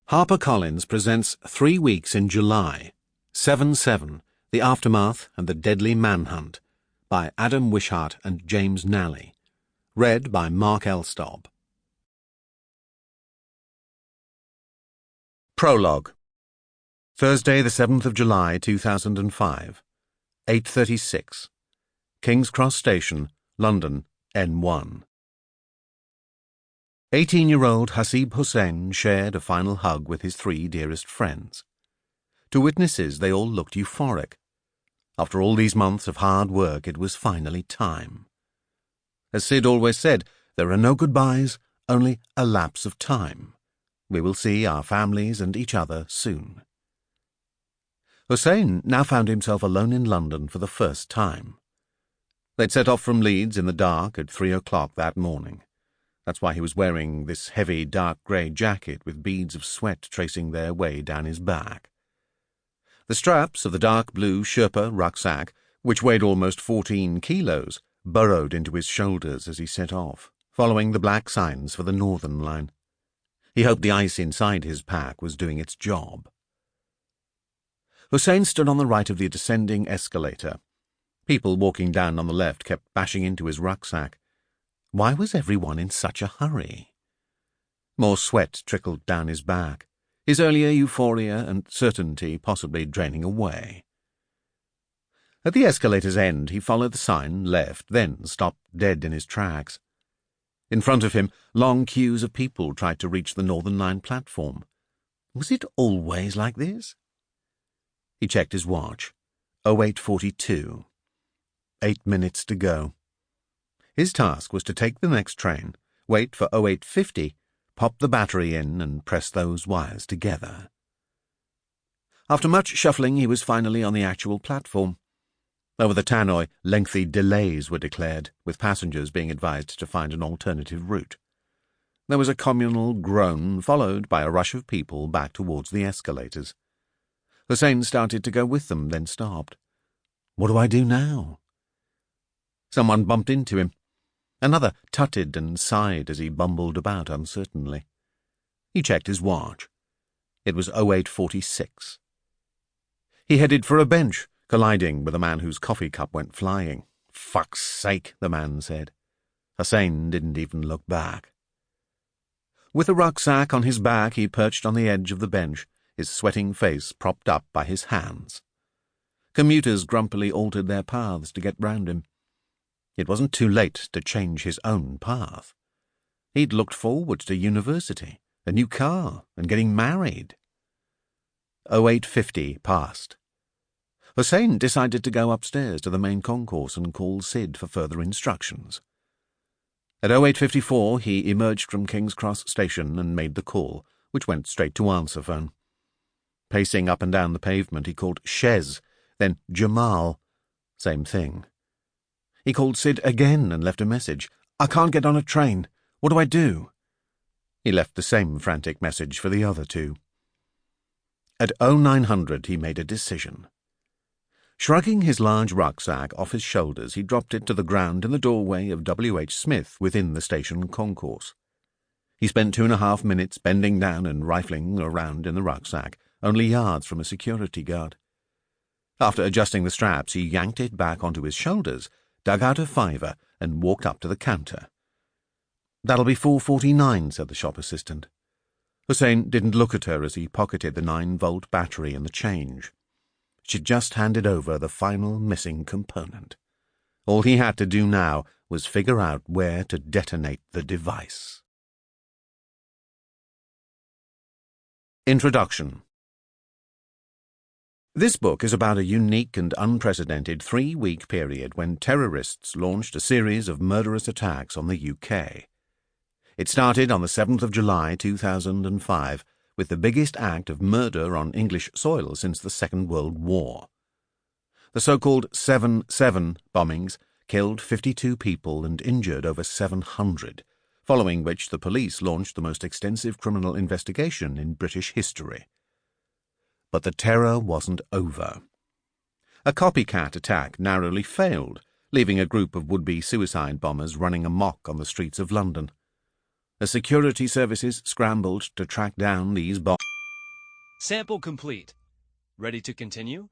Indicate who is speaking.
Speaker 1: HarperCollins presents 3 Weeks in July, 7/7, The Aftermath and the Deadly Manhunt, by Adam Wishart and James Nally. Read by Mark Elstob. Prologue. Thursday, the 7th of July, 2005, 8:36. King's Cross Station, London, N1. 18-year-old Hasib Hussain shared a final hug with his 3 dearest friends. To witnesses, they all looked euphoric. After all these months of hard work, it was finally time. As Sid always said, there are no goodbyes, only a lapse of time. We will see our families and each other soon. Hussain now found himself alone in London for the first time. They'd set off from Leeds in the dark at 3 o'clock that morning. That's why he was wearing this heavy dark grey jacket with beads of sweat tracing their way down his back. The straps of the dark blue Sherpa rucksack, which weighed almost 14 kilos, burrowed into his shoulders as he set off, following the black signs for the Northern Line. He hoped the ice inside his pack was doing its job. Hussain stood on the right of the descending escalator. People walking down on the left kept bashing into his rucksack. Why was everyone in such a hurry? More sweat trickled down his back, his earlier euphoria and certainty possibly draining away. At the escalator's end, he followed the sign, left, then stopped dead in his tracks. In front of him, long queues of people tried to reach the Northern Line platform. Was it always like this? He checked his watch. 08:42. 8 minutes to go. His task was to take the next train, wait for 08:50, pop the battery in and press those wires together. After much shuffling, he was finally on the actual platform. Over the tannoy, lengthy delays were declared, with passengers being advised to find an alternative route. There was a communal groan, followed by a rush of people back towards the escalators. Hussain started to go with them, then stopped. What do I do now? Someone bumped into him. Another tutted and sighed as he bumbled about uncertainly. He checked his watch. It was 08:46. He headed for a bench, colliding with a man whose coffee cup went flying. "Fuck's sake," the man said. Hussain didn't even look back. With a rucksack on his back, he perched on the edge of the bench, his sweating face propped up by his hands. Commuters grumpily altered their paths to get round him. It wasn't too late to change his own path. He'd looked forward to university, a new car, and getting married. 08:50 passed. Hussain decided to go upstairs to the main concourse and call Sid for further instructions. At 08:54 he emerged from King's Cross Station and made the call, which went straight to answer phone. Pacing up and down the pavement, he called Shez, then Jamal. Same thing. He called Sid again and left a message. "I can't get on a train. What do I do?" He left the same frantic message for the other 2. At 0900 he made a decision. Shrugging his large rucksack off his shoulders, he dropped it to the ground in the doorway of W.H. Smith within the station concourse. He spent 2.5 minutes bending down and rifling around in the rucksack, only yards from a security guard. After adjusting the straps, he yanked it back onto his shoulders, dug out a $5 and walked up to the counter. "That'll be $4.49, said the shop assistant. Hussain didn't look at her as he pocketed the 9-volt battery and the change. She'd just handed over the final missing component. All he had to do now was figure out where to detonate the device. Introduction. This book is about a unique and unprecedented 3-week period when terrorists launched a series of murderous attacks on the UK. It started on the 7th of July 2005 with the biggest act of murder on English soil since the Second World War. The so-called 7/7 bombings killed 52 people and injured over 700, following which the police launched the most extensive criminal investigation in British history. But the terror wasn't over. A copycat attack narrowly failed, leaving a group of would-be suicide bombers running amok on the streets of London. The security services scrambled to track down these bombers.
Speaker 2: Sample complete. Ready to continue?